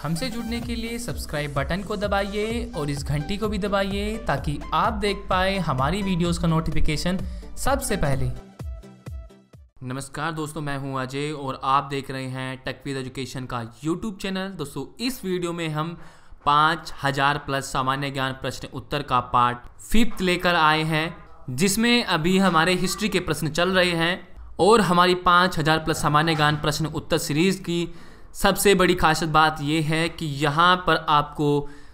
हमसे जुड़ने के लिए सब्सक्राइब बटन को दबाइए और इस घंटी को भी दबाइए ताकि आप देख पाए हमारी वीडियोस का नोटिफिकेशन सबसे पहले। नमस्कार दोस्तों, मैं हूं अजय और आप देख रहे हैं टेक विद एजुकेशन का यूट्यूब चैनल। दोस्तों, इस वीडियो में हम 5000 प्लस सामान्य ज्ञान प्रश्न उत्तर का पार्ट 5 लेकर आए हैं, जिसमें अभी हमारे हिस्ट्री के प्रश्न चल रहे हैं। और हमारी 5000 प्लस सामान्य ज्ञान प्रश्न उत्तर सीरीज़ की सबसे बड़ी खासियत बात यह है कि यहाँ पर आपको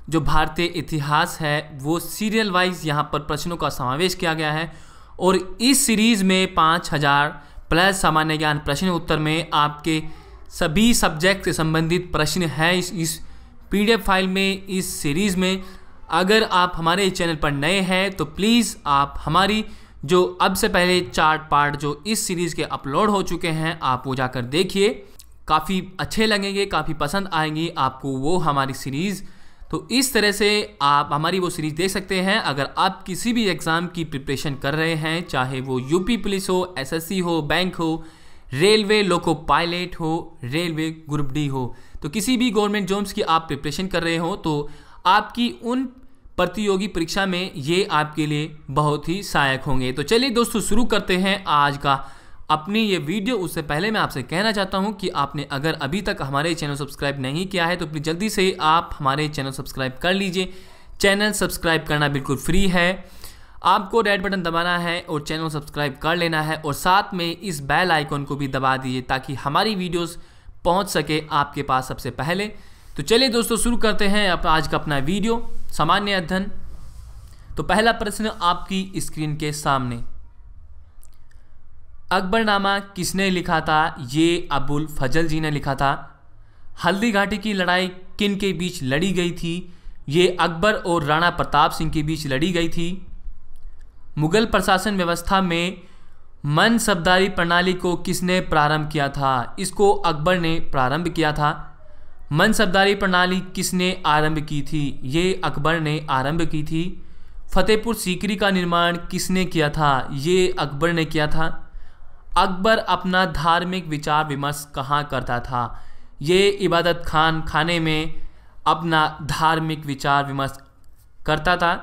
जो भारतीय इतिहास है वो सीरियल वाइज यहाँ पर प्रश्नों का समावेश किया गया है। और इस सीरीज़ में 5000 प्लस सामान्य ज्ञान प्रश्न उत्तर में आपके सभी सब्जेक्ट से संबंधित प्रश्न है इस PDF फाइल में, इस सीरीज़ में। अगर आप हमारे चैनल पर नए हैं तो प्लीज़ आप हमारी जो अब से पहले 4 पार्ट जो इस सीरीज़ के अपलोड हो चुके हैं आप वो जाकर देखिए, काफ़ी अच्छे लगेंगे, काफ़ी पसंद आएंगी आपको वो हमारी सीरीज़। तो इस तरह से आप हमारी वो सीरीज़ देख सकते हैं। अगर आप किसी भी एग्ज़ाम की प्रिपरेशन कर रहे हैं, चाहे वो यूपी पुलिस हो, SSC हो, बैंक हो, रेलवे लोको पायलट हो, रेलवे ग्रुप D हो, तो किसी भी गवर्नमेंट जॉब्स की आप प्रिपरेशन कर रहे हो तो आपकी उन प्रतियोगी परीक्षा में ये आपके लिए बहुत ही सहायक होंगे। तो चलिए दोस्तों, शुरू करते हैं आज का अपनी ये वीडियो। उससे पहले मैं आपसे कहना चाहता हूं कि आपने अगर अभी तक हमारे चैनल सब्सक्राइब नहीं किया है तो प्लीज़ जल्दी से आप हमारे चैनल सब्सक्राइब कर लीजिए। चैनल सब्सक्राइब करना बिल्कुल फ्री है, आपको रेड बटन दबाना है और चैनल सब्सक्राइब कर लेना है और साथ में इस बेल आइकन को भी दबा दीजिए ताकि हमारी वीडियोस पहुंच सके आपके पास सबसे पहले। तो चलिए दोस्तों, शुरू करते हैं आज का अपना वीडियो सामान्य अध्ययन। तो पहला प्रश्न आपकी स्क्रीन के सामने, अकबरनामा किसने लिखा था? ये अबुल फजल जी ने लिखा था। हल्दी घाटी की लड़ाई किन के बीच लड़ी गई थी? ये अकबर और राणा प्रताप सिंह के बीच लड़ी गई थी। मुगल प्रशासन व्यवस्था में मनसबदारी प्रणाली को किसने प्रारंभ किया था? इसको अकबर ने प्रारंभ किया था। मनसबदारी प्रणाली किसने आरंभ की थी? ये अकबर ने आरंभ की थी। फतेहपुर सीकरी का निर्माण किसने किया था? ये अकबर ने किया था। अकबर अपना धार्मिक विचार विमर्श कहाँ करता था? ये इबादत खाने में अपना धार्मिक विचार विमर्श करता था।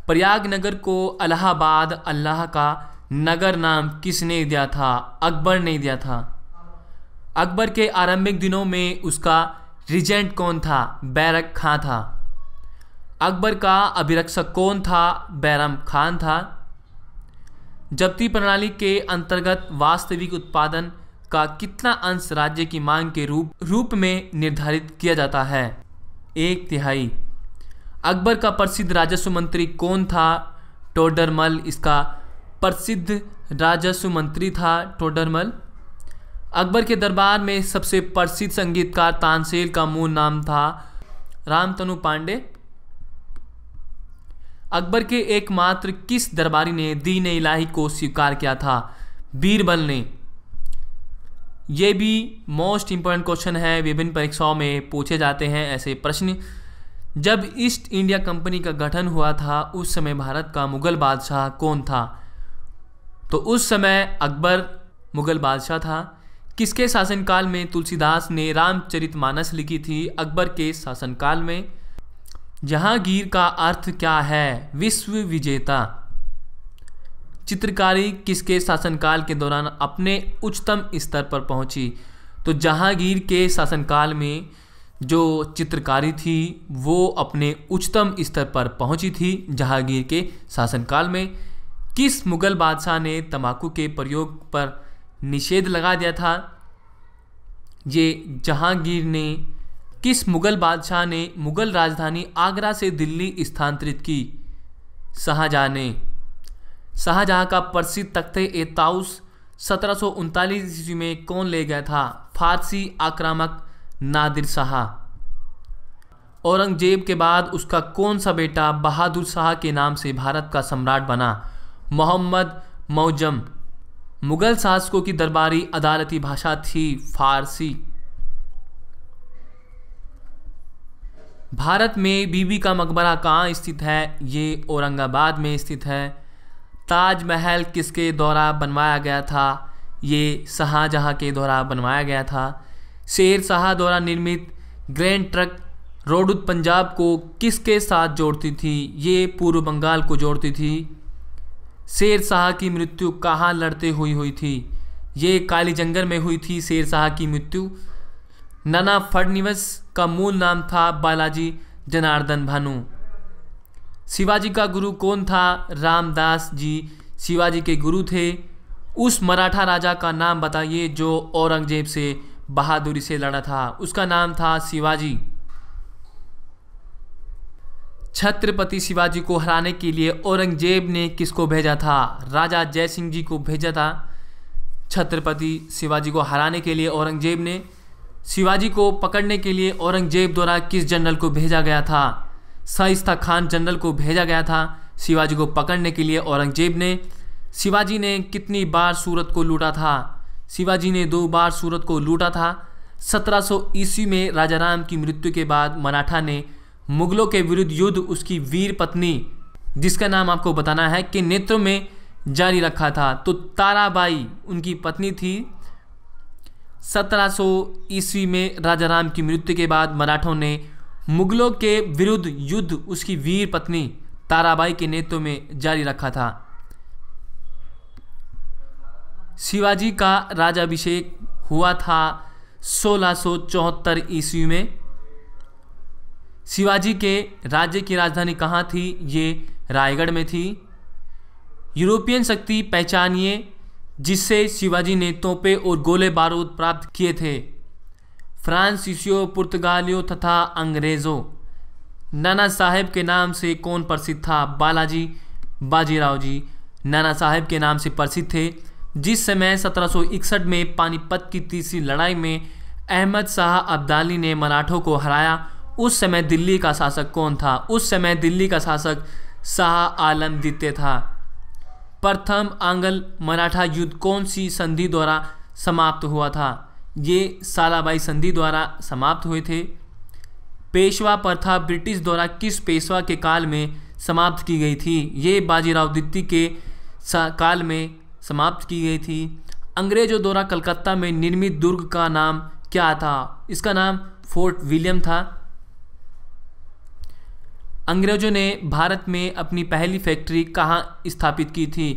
प्रयाग नगर को इलाहाबाद अल्लाह का नगर नाम किसने दिया था? अकबर ने दिया था। अकबर के आरंभिक दिनों में उसका रिजेंट कौन था? बैरक खां था। अकबर का अभिरक्षक कौन था? बैरम खान था। जब्ती प्रणाली के अंतर्गत वास्तविक उत्पादन का कितना अंश राज्य की मांग के रूप में निर्धारित किया जाता है? 1/3। अकबर का प्रसिद्ध राजस्व मंत्री कौन था? टोडरमल इसका प्रसिद्ध राजस्व मंत्री था, टोडरमल। अकबर के दरबार में सबसे प्रसिद्ध संगीतकार तानसेन का मूल नाम था रामतनु पांडे। अकबर के एकमात्र किस दरबारी ने दीन इलाही को स्वीकार किया था? बीरबल ने। ये भी मोस्ट इम्पोर्टेंट क्वेश्चन है, विभिन्न परीक्षाओं में पूछे जाते हैं ऐसे प्रश्न। जब ईस्ट इंडिया कंपनी का गठन हुआ था उस समय भारत का मुगल बादशाह कौन था? तो उस समय अकबर मुगल बादशाह था। किसके शासनकाल में तुलसीदास ने रामचरितमानस लिखी थी? अकबर के शासनकाल में। जहांगीर का अर्थ क्या है? विश्व विजेता। चित्रकारी किसके शासनकाल के दौरान अपने उच्चतम स्तर पर पहुंची? तो जहांगीर के शासनकाल में जो चित्रकारी थी वो अपने उच्चतम स्तर पर पहुंची थी जहांगीर के शासनकाल में। किस मुगल बादशाह ने तंबाकू के प्रयोग पर निषेध लगा दिया था? ये जहांगीर ने। किस मुगल बादशाह ने मुगल राजधानी आगरा से दिल्ली स्थानांतरित की? शाहजहां ने। शाहजहां का प्रसिद्ध तख्त-ए-ताउस 1739 ईस्वी में कौन ले गया था? फारसी आक्रामक नादिर शाह। औरंगजेब के बाद उसका कौन सा बेटा बहादुर शाह के नाम से भारत का सम्राट बना? मोहम्मद मौजम। मुगल शासकों की दरबारी अदालती भाषा थी फारसी। भारत में बीबी का मकबरा कहाँ स्थित है? ये औरंगाबाद में स्थित है। ताजमहल किसके द्वारा बनवाया गया था? ये शाहजहां के द्वारा बनवाया गया था। शेर शाह द्वारा निर्मित ग्रैंड ट्रंक रोड पंजाब को किसके साथ जोड़ती थी? ये पूर्व बंगाल को जोड़ती थी। शेर शाह की मृत्यु कहाँ लड़ते हुई थी? ये काली जंगल में हुई थी शेर शाह की मृत्यु। नाना फडणवीस का मूल नाम था बालाजी जनार्दन भानु। शिवाजी का गुरु कौन था? रामदास जी शिवाजी के गुरु थे। उस मराठा राजा का नाम बताइए जो औरंगजेब से बहादुरी से लड़ा था। उसका नाम था शिवाजी। छत्रपति शिवाजी को हराने के लिए औरंगजेब ने किसको भेजा था? राजा जयसिंह जी को भेजा था। छत्रपति शिवाजी को हराने के लिए औरंगजेब ने। शिवाजी को पकड़ने के लिए औरंगजेब द्वारा किस जनरल को भेजा गया था? शाइस्ता खान जनरल को भेजा गया था शिवाजी को पकड़ने के लिए औरंगजेब ने। शिवाजी ने कितनी बार सूरत को लूटा था? शिवाजी ने 2 बार सूरत को लूटा था। 1700 ईस्वी में राजाराम की मृत्यु के बाद मराठा ने मुगलों के विरुद्ध युद्ध उसकी वीर पत्नी, जिसका नाम आपको बताना है, के नेतृत्व में जारी रखा था। तो ताराबाई उनकी पत्नी थी। 1700 ईस्वी में राजाराम की मृत्यु के बाद मराठों ने मुगलों के विरुद्ध युद्ध उसकी वीर पत्नी ताराबाई के नेतृत्व में जारी रखा था। शिवाजी का राज्याभिषेक हुआ था 1674 ईस्वी में। शिवाजी के राज्य की राजधानी कहाँ थी? ये रायगढ़ में थी। यूरोपियन शक्ति पहचानिए जिससे शिवाजी ने तोपें और गोले बारूद प्राप्त किए थे। फ्रांसीसियों, पुर्तगालियों तथा अंग्रेज़ों। नाना साहेब के नाम से कौन प्रसिद्ध था? बालाजी बाजीराव जी नाना साहेब के नाम से प्रसिद्ध थे। जिस समय 1761 में पानीपत की तीसरी लड़ाई में अहमद शाह अब्दाली ने मराठों को हराया, उस समय दिल्ली का शासक कौन था? उस समय दिल्ली का शासक शाह आलम द्वितीय था। प्रथम आंग्ल मराठा युद्ध कौन सी संधि द्वारा समाप्त हुआ था? ये सालाबाई संधि द्वारा समाप्त हुए थे। पेशवा प्रथा ब्रिटिश द्वारा किस पेशवा के काल में समाप्त की गई थी? ये बाजीराव द्वितीय के काल में समाप्त की गई थी। अंग्रेजों द्वारा कलकत्ता में निर्मित दुर्ग का नाम क्या था? इसका नाम फोर्ट विलियम था। अंग्रेजों ने भारत में अपनी पहली फैक्ट्री कहाँ स्थापित की थी?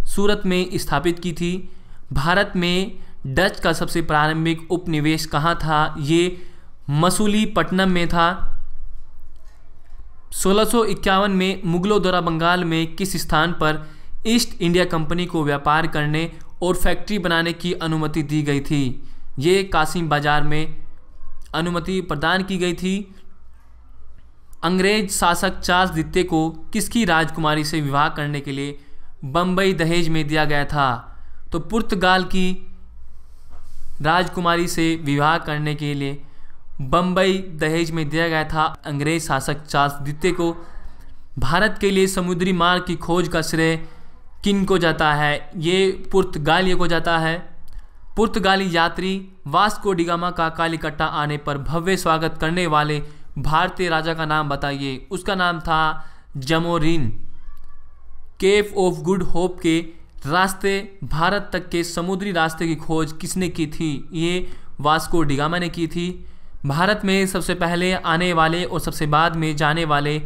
सूरत में स्थापित की थी। भारत में डच का सबसे प्रारंभिक उपनिवेश कहाँ था? ये मसूलीपट्टनम में था। 1651 में मुगलों द्वारा बंगाल में किस स्थान पर ईस्ट इंडिया कंपनी को व्यापार करने और फैक्ट्री बनाने की अनुमति दी गई थी? ये कासिम बाजार में अनुमति प्रदान की गई थी। अंग्रेज शासक चार्ल्स द्वितीय को किसकी राजकुमारी से विवाह करने के लिए बम्बई दहेज में दिया गया था? तो पुर्तगाल की राजकुमारी से विवाह करने के लिए बम्बई दहेज में दिया गया था अंग्रेज शासक चार्ल्स द्वितीय को। भारत के लिए समुद्री मार्ग की खोज का श्रेय किन को जाता है? ये पुर्तगालियों को जाता है। पुर्तगाली यात्री वास्को डी गामा का कालीकट्टा आने पर भव्य स्वागत करने वाले भारतीय राजा का नाम बताइए। उसका नाम था Zamorin. Cape of Good Hope के रास्ते भारत तक के समुद्री रास्ते की खोज किसने की थी? ये वास्को डी गामा ने की थी। भारत में सबसे पहले आने वाले और सबसे बाद में जाने वाले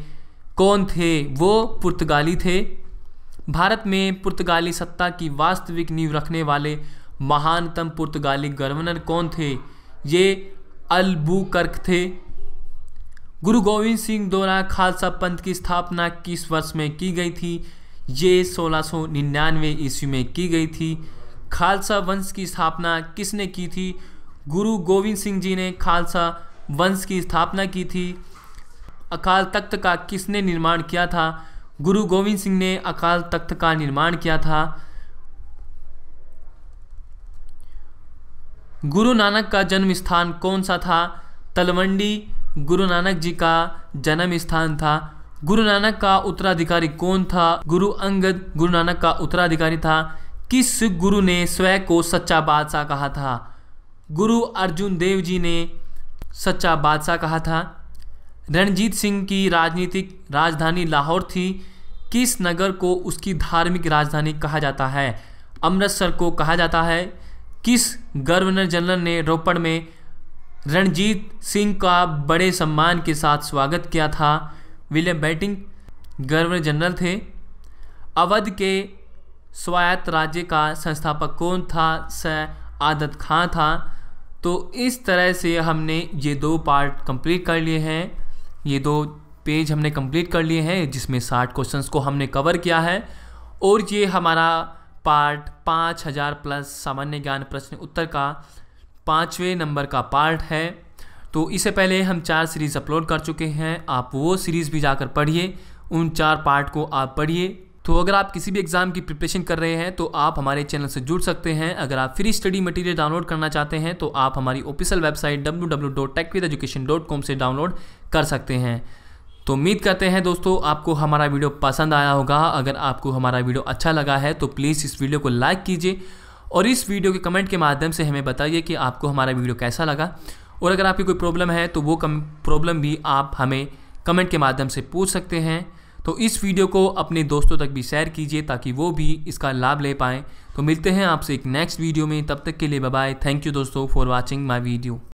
कौन थे? वो पुर्तगाली थे। भारत में पुर्तगाली सत्ता की वास्तविक नींव रखने वाले महानतम पुर्तगाली गवर्नर कौन थे? ये अल्बुकर्क थे। गुरु गोविंद सिंह द्वारा खालसा पंथ की स्थापना किस वर्ष में की गई थी? ये 1699 ईस्वी में की गई थी। खालसा वंश की स्थापना किसने की थी? गुरु गोविंद सिंह जी ने खालसा वंश की स्थापना की थी। अकाल तख्त का किसने निर्माण किया था? गुरु गोविंद सिंह ने अकाल तख्त का निर्माण किया था। गुरु नानक का जन्म स्थान कौन सा था? तलवंडी गुरु नानक जी का जन्म स्थान था। गुरु नानक का उत्तराधिकारी कौन था? गुरु अंगद गुरु नानक का उत्तराधिकारी था। किस गुरु ने स्वयं को सच्चा बादशाह कहा था? गुरु अर्जुन देव जी ने सच्चा बादशाह कहा था। रणजीत सिंह की राजनीतिक राजधानी लाहौर थी। किस नगर को उसकी धार्मिक राजधानी कहा जाता है? अमृतसर को कहा जाता है। किस गवर्नर जनरल ने रोपड़ में रणजीत सिंह का बड़े सम्मान के साथ स्वागत किया था। विलियम बेंटिंक गवर्नर जनरल थे। अवध के स्वायत्त राज्य का संस्थापक कौन था? सआदत खां था। तो इस तरह से हमने ये 2 पार्ट कंप्लीट कर लिए हैं, ये 2 पेज हमने कंप्लीट कर लिए हैं जिसमें 60 क्वेश्चंस को हमने कवर किया है। और ये हमारा पार्ट 5000 प्लस सामान्य ज्ञान प्रश्न उत्तर का 5वें नंबर का पार्ट है। तो इससे पहले हम 4 सीरीज़ अपलोड कर चुके हैं, आप वो सीरीज़ भी जाकर पढ़िए, उन 4 पार्ट को आप पढ़िए। तो अगर आप किसी भी एग्ज़ाम की प्रिपरेशन कर रहे हैं तो आप हमारे चैनल से जुड़ सकते हैं। अगर आप फ्री स्टडी मटेरियल डाउनलोड करना चाहते हैं तो आप हमारी ऑफिशियल वेबसाइट www.techvideducation.com से डाउनलोड कर सकते हैं। तो उम्मीद करते हैं दोस्तों आपको हमारा वीडियो पसंद आया होगा। अगर आपको हमारा वीडियो अच्छा लगा है तो प्लीज़ इस वीडियो को लाइक कीजिए और इस वीडियो के कमेंट के माध्यम से हमें बताइए कि आपको हमारा वीडियो कैसा लगा। और अगर आपकी कोई प्रॉब्लम है तो वो प्रॉब्लम भी आप हमें कमेंट के माध्यम से पूछ सकते हैं। तो इस वीडियो को अपने दोस्तों तक भी शेयर कीजिए ताकि वो भी इसका लाभ ले पाएँ। तो मिलते हैं आपसे एक नेक्स्ट वीडियो में, तब तक के लिए बाय बाय। थैंक यू दोस्तों फॉर वॉचिंग माई वीडियो।